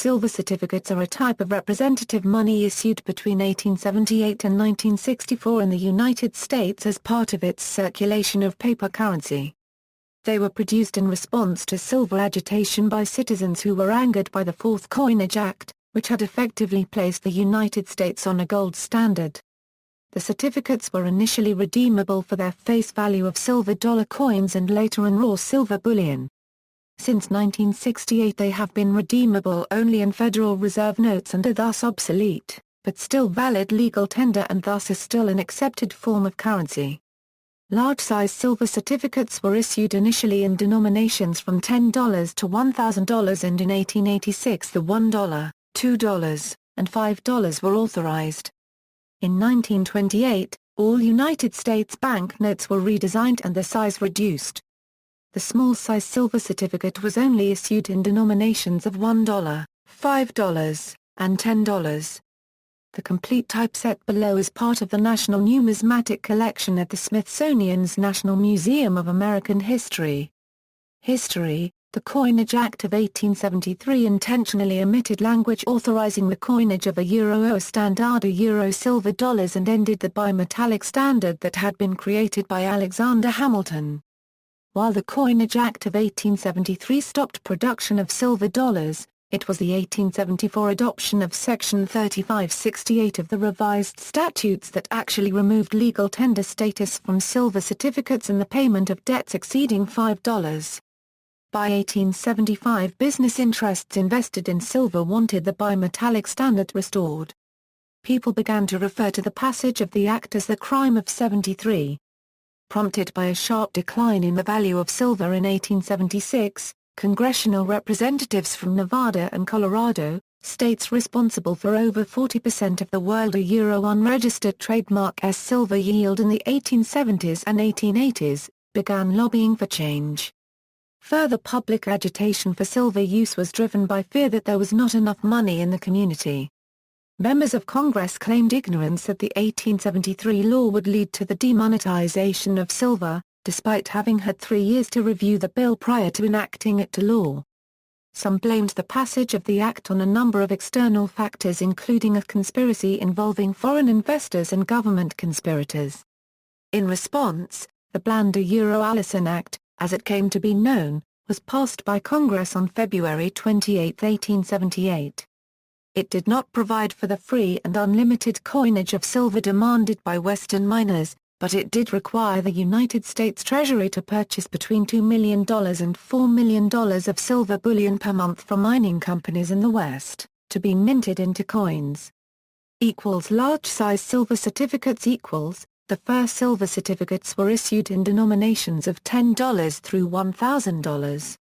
silver certificates are a type of representative money issued between 1878 and 1964 in the United States as part of its circulation of paper currency. They were produced in response to silver agitation by citizens who were angered by the Fourth Coinage Act, which had effectively placed the United States on a gold standard. The certificates were initially redeemable for their face value of silver dollar coins and later in raw silver bullion. Since 1968 they have been redeemable only in Federal Reserve notes and are thus obsolete, but still valid legal tender and thus are still an accepted form of currency. Large-size silver certificates were issued initially in denominations from $10 to $1,000 and in 1886 the $1, $2, and $5 were authorized. In 1928, all United States banknotes were redesigned and the size reduced. The small-size silver certificate was only issued in denominations of $1, $5, and $10. The complete typeset below is part of the National Numismatic Collection at the Smithsonian's National Museum of American History. History: The Coinage Act of 1873 intentionally omitted language authorizing the coinage of a euro or standard euro silver dollars and ended the bimetallic standard that had been created by Alexander Hamilton. While the Coinage Act of 1873 stopped production of silver dollars, it was the 1874 adoption of Section 3568 of the revised statutes that actually removed legal tender status from silver certificates and the payment of debts exceeding $5. By 1875 business interests invested in silver wanted the bimetallic standard restored. People began to refer to the passage of the act as the crime of '73. Prompted by a sharp decline in the value of silver in 1876, congressional representatives from Nevada and Colorado, states responsible for over 40% of the world euro unregistered trademark as silver yield in the 1870s and 1880s, began lobbying for change. Further public agitation for silver use was driven by fear that there was not enough money in the community. Members of Congress claimed ignorance that the 1873 law would lead to the demonetization of silver, despite having had 3 years to review the bill prior to enacting it to law. Some blamed the passage of the act on a number of external factors including a conspiracy involving foreign investors and government conspirators. In response, the Allison Act, as it came to be known, was passed by Congress on February 28, 1878. It did not provide for the free and unlimited coinage of silver demanded by Western miners, but it did require the United States Treasury to purchase between $2 million and $4 million of silver bullion per month from mining companies in the West, to be minted into coins. Large-size silver certificates The first silver certificates were issued in denominations of $10 through $1,000.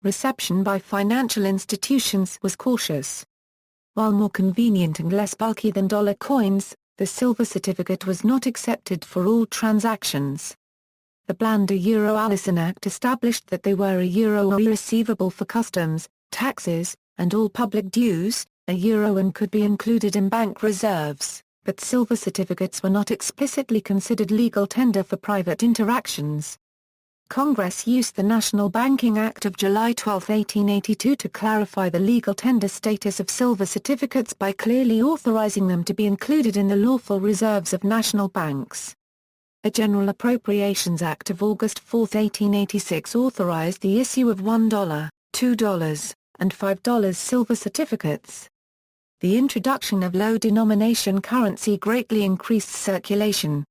Reception by financial institutions was cautious. While more convenient and less bulky than dollar coins, the silver certificate was not accepted for all transactions. The Allison Act established that they were receivable for customs, taxes, and all public dues, and could be included in bank reserves, but silver certificates were not explicitly considered legal tender for private interactions. Congress used the National Banking Act of July 12, 1882 to clarify the legal tender status of silver certificates by clearly authorizing them to be included in the lawful reserves of national banks. A General Appropriations Act of August 4, 1886 authorized the issue of $1, $2, and $5 silver certificates. The introduction of low-denomination currency greatly increased circulation.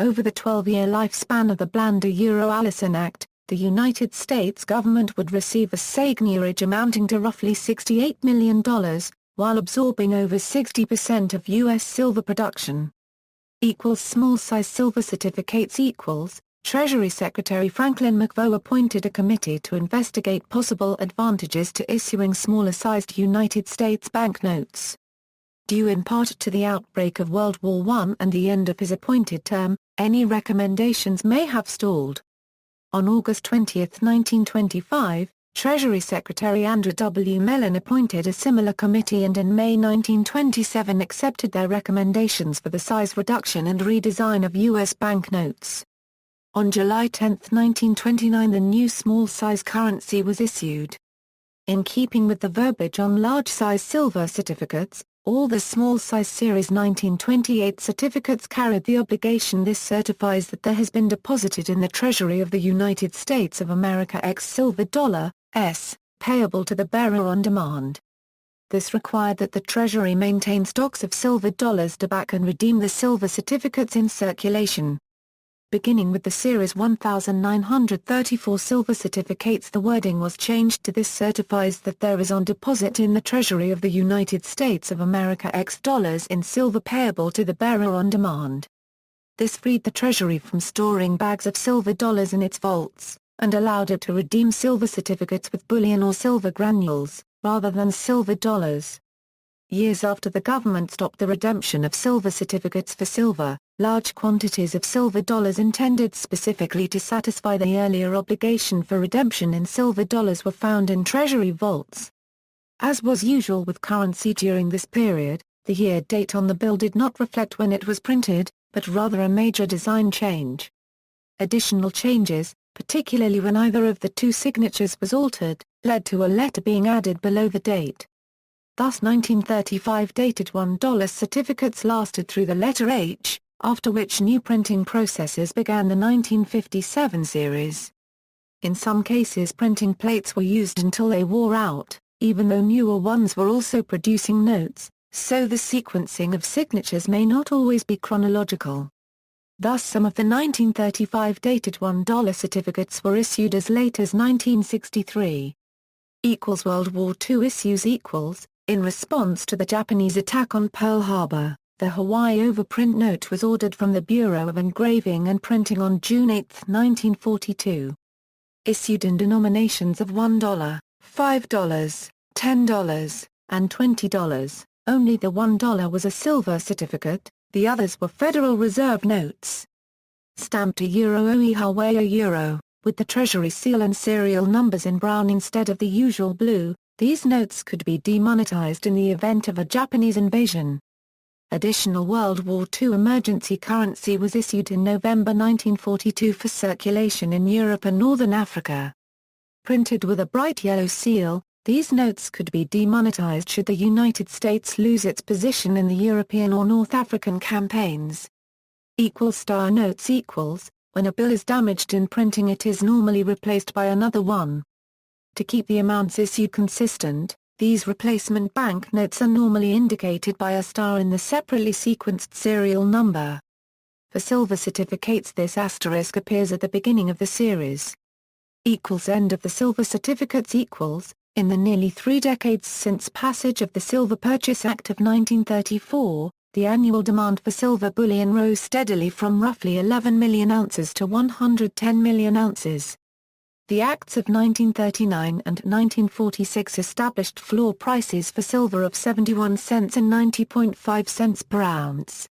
Over the 12-year lifespan of the Allison Act, the United States government would receive a seigniorage amounting to roughly $68 million, while absorbing over 60% of U.S. silver production. Small-size silver certificates Treasury Secretary Franklin McVeigh appointed a committee to investigate possible advantages to issuing smaller-sized United States banknotes. Due in part to the outbreak of World War I and the end of his appointed term, any recommendations may have stalled. On August 20, 1925, Treasury Secretary Andrew W. Mellon appointed a similar committee and in May 1927 accepted their recommendations for the size reduction and redesign of U.S. banknotes. On July 10, 1929 the new small-size currency was issued. In keeping with the verbiage on large-size silver certificates, all the small-size Series 1928 certificates carried the obligation "This certifies that there has been deposited in the Treasury of the United States of America X silver dollar, S, payable to the bearer on demand." This required that the Treasury maintain stocks of silver dollars to back and redeem the silver certificates in circulation. Beginning with the Series 1934 silver certificates, the wording was changed to "This certifies that there is on deposit in the Treasury of the United States of America X dollars in silver payable to the bearer on demand." This freed the Treasury from storing bags of silver dollars in its vaults, and allowed it to redeem silver certificates with bullion or silver granules, rather than silver dollars. Years after the government stopped the redemption of silver certificates for silver, large quantities of silver dollars intended specifically to satisfy the earlier obligation for redemption in silver dollars were found in Treasury vaults. As was usual with currency during this period, the year date on the bill did not reflect when it was printed, but rather a major design change. Additional changes, particularly when either of the two signatures was altered, led to a letter being added below the date. Thus 1935 dated $1 certificates lasted through the letter H, after which new printing processes began the 1957 series. In some cases printing plates were used until they wore out, even though newer ones were also producing notes, so the sequencing of signatures may not always be chronological. Thus some of the 1935 dated $1 certificates were issued as late as 1963. World War II issues In response to the Japanese attack on Pearl Harbor, the Hawaii overprint note was ordered from the Bureau of Engraving and Printing on June 8, 1942. Issued in denominations of $1, $5, $10, and $20, only the $1 was a silver certificate, the others were Federal Reserve notes. Stamped a OE Hawaii Euro, with the Treasury seal and serial numbers in brown instead of the usual blue, these notes could be demonetized in the event of a Japanese invasion. Additional World War II emergency currency was issued in November 1942 for circulation in Europe and Northern Africa. Printed with a bright yellow seal, these notes could be demonetized should the United States lose its position in the European or North African campaigns. Star notes when a bill is damaged in printing, it is normally replaced by another one. To keep the amounts issued consistent, these replacement banknotes are normally indicated by a star in the separately sequenced serial number. For silver certificates, this asterisk appears at the beginning of the series. End of the silver certificates In the nearly 3 decades since passage of the Silver Purchase Act of 1934, the annual demand for silver bullion rose steadily from roughly 11 million ounces to 110 million ounces. The Acts of 1939 and 1946 established floor prices for silver of 71 cents and 90.5 cents per ounce.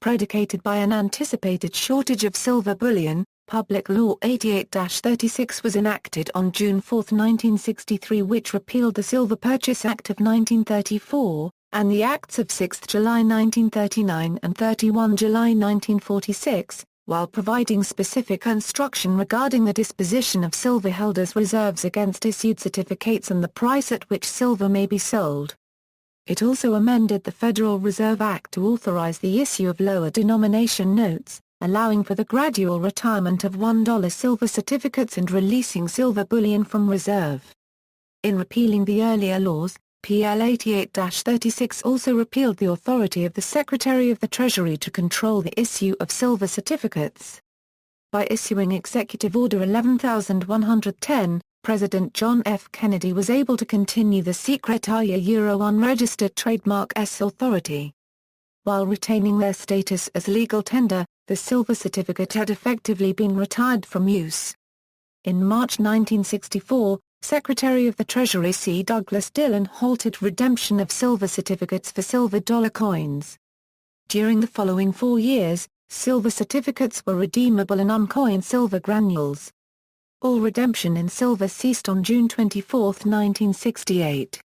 Predicated by an anticipated shortage of silver bullion, Public Law 88-36 was enacted on June 4, 1963, which repealed the Silver Purchase Act of 1934, and the Acts of 6 July 1939 and 31 July 1946, while providing specific instruction regarding the disposition of silver held as reserves against issued certificates and the price at which silver may be sold. It also amended the Federal Reserve Act to authorize the issue of lower denomination notes, allowing for the gradual retirement of $1 silver certificates and releasing silver bullion from reserve. In repealing the earlier laws, PL 88-36 also repealed the authority of the Secretary of the Treasury to control the issue of silver certificates. By issuing Executive Order 11110, President John F. Kennedy was able to continue the secret Euro unregistered trademark S authority. While retaining their status as legal tender, the silver certificate had effectively been retired from use. In March 1964, Secretary of the Treasury C. Douglas Dillon halted redemption of silver certificates for silver dollar coins. During the following 4 years, silver certificates were redeemable in uncoined silver granules. All redemption in silver ceased on June 24, 1968.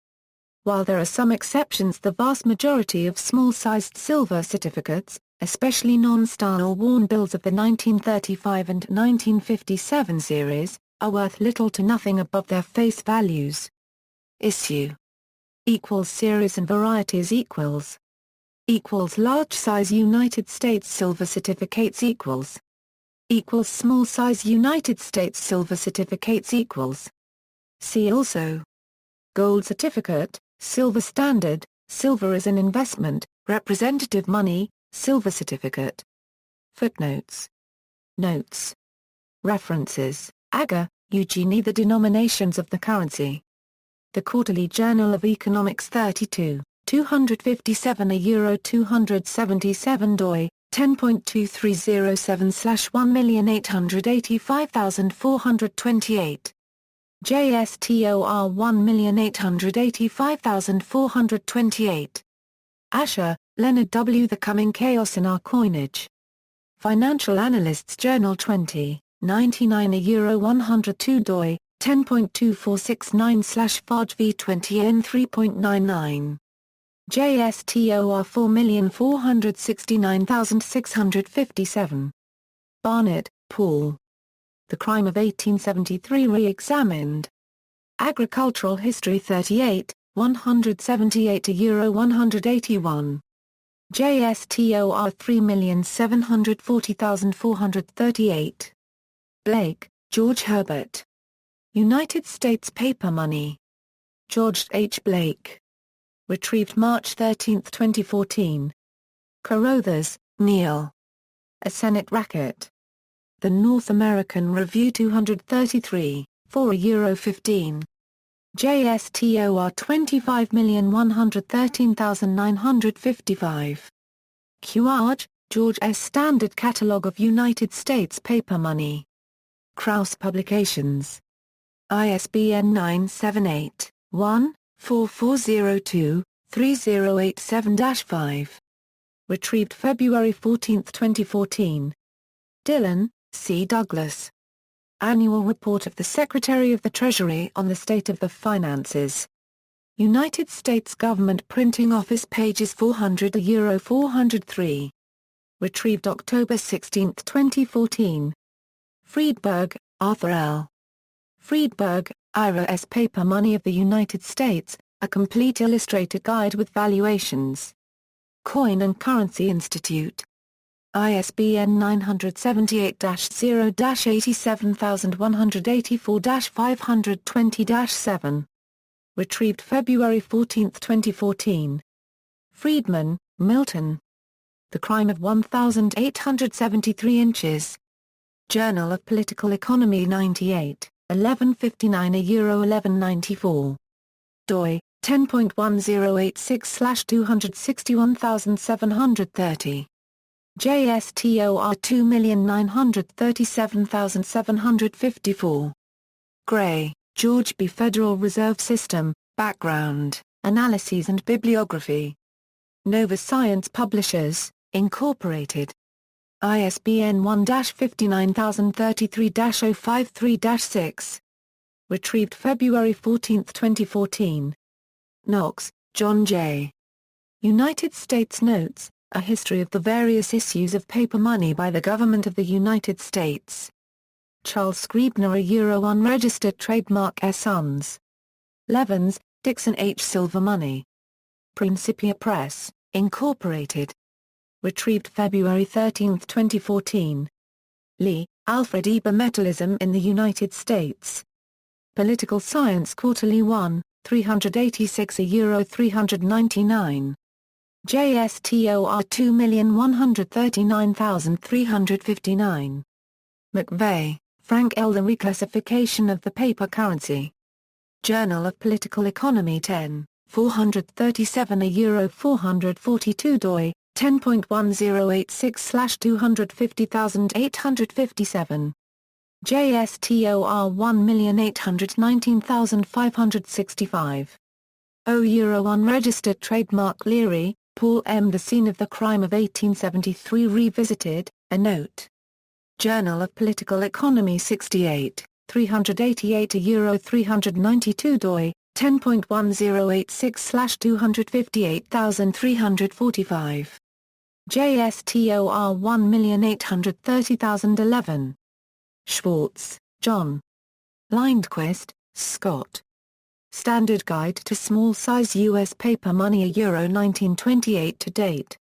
While there are some exceptions, the vast majority of small-sized silver certificates, especially non-star or worn bills of the 1935 and 1957 series, are worth little to nothing above their face values. issue. Equals series and varieties equals. Equals large size United States silver certificates equals. Equals small size United States silver certificates equals. See also. Gold certificate, silver standard, silver as an investment, representative money, silver certificate. Footnotes. Notes. References, Aga, Eugenie. The denominations of the currency. The Quarterly Journal of Economics 32, 257 euro 277 doi, 10.2307/1,885,428. JSTOR 1,885,428. Asher, Leonard W. The Coming Chaos in Our Coinage. Financial Analysts Journal 20, 99 euro 102 doi, 10.2469/Farge v20 n3.99. JSTOR 4,469,657. Barnett, Paul. The Crime of 1873 Re-examined. Agricultural History 38, 178 euro 181. JSTOR 3,740,438. Blake, George Herbert. United States Paper Money. George H. Blake. Retrieved March 13, 2014. Carruthers, Neil. A Senate Racket. The North American Review 233, 4 euro 15. JSTOR 25,113,955. Quage, George S. Standard Catalogue of United States Paper Money. Krause Publications. ISBN 978-1-4402-3087-5. Retrieved February 14, 2014. Dillon, C. Douglas. Annual Report of the Secretary of the Treasury on the State of the Finances. United States Government Printing Office pages 400 euro 403. Retrieved October 16, 2014. Friedberg, Arthur L. Friedberg, Ira S. Paper Money of the United States, a complete illustrated guide with valuations. Coin and Currency Institute. ISBN 978-087184-520-7. Retrieved February 14, 2014. Friedman, Milton. The Crime of 1,873 Inches. Journal of Political Economy 98, 1159 euro 1194. doi, 10.1086/261730. JSTOR 2,937,754. Gray, George B. Federal Reserve System, Background, Analyses and Bibliography. Nova Science Publishers, Incorporated. ISBN 1-59033-053-6. Retrieved February 14, 2014. Knox, John J. United States Notes, A History of the Various Issues of Paper Money by the Government of the United States. Charles Scribner euro Unregistered Trademark Sons. Levens, Dixon H. Silver Money. Principia Press, Incorporated. Retrieved February 13, 2014. Lee, Alfred Metallism in the United States. Political Science Quarterly 1, 386 euro 399. JSTOR 2,139,359. McVeigh, Frank L. The Reclassification of the Paper Currency. Journal of Political Economy 10, 437 euro 442 doi, 10.1086/250857. JSTOR 1,819,565. Euro Unregistered Trademark Leary, Paul M. The Scene of the Crime of 1873 Revisited, a Note. Journal of Political Economy 68, 388 euro 392 doi, 10.1086/258345. JSTOR 1,830,011. Schwartz, John. Lindquist, Scott. Standard Guide to Small-Size U.S. Paper Money Euro 1928 to date.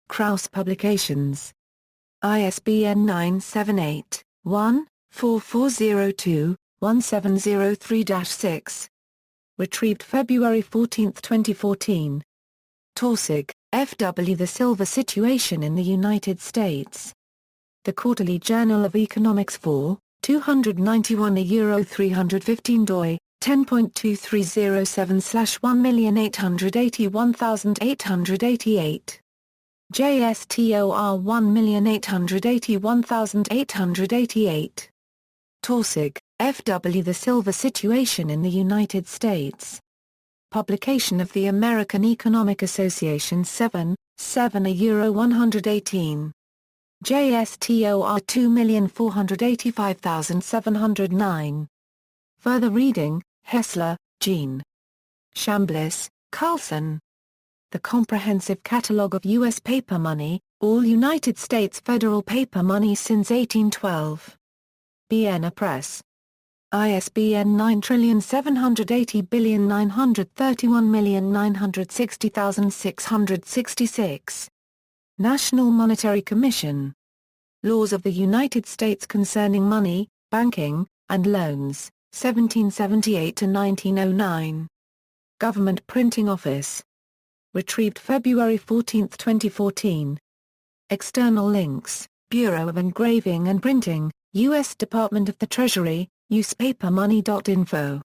Kraus Publications. ISBN 978-1-4402-1703-6. Retrieved February 14, 2014. Taussig, F.W. The Silver Situation in the United States. The Quarterly Journal of Economics 4, 291 Euro 315 doi, 10.2307/1881888. JSTOR 1881888. Taussig, F.W. The Silver Situation in the United States. Publication of the American Economic Association 7, Euro 118. JSTOR 2485709. Further reading, Hessler, Jean. Chambliss, Carlson. The Comprehensive Catalogue of U.S. Paper Money, All United States Federal Paper Money since 1812. Vienna Press. ISBN 9780931960666. National Monetary Commission. Laws of the United States Concerning Money, Banking, and Loans, 1778 to 1909. Government Printing Office. Retrieved February 14, 2014. External links: Bureau of Engraving and Printing, U.S. Department of the Treasury, usepapermoney.info.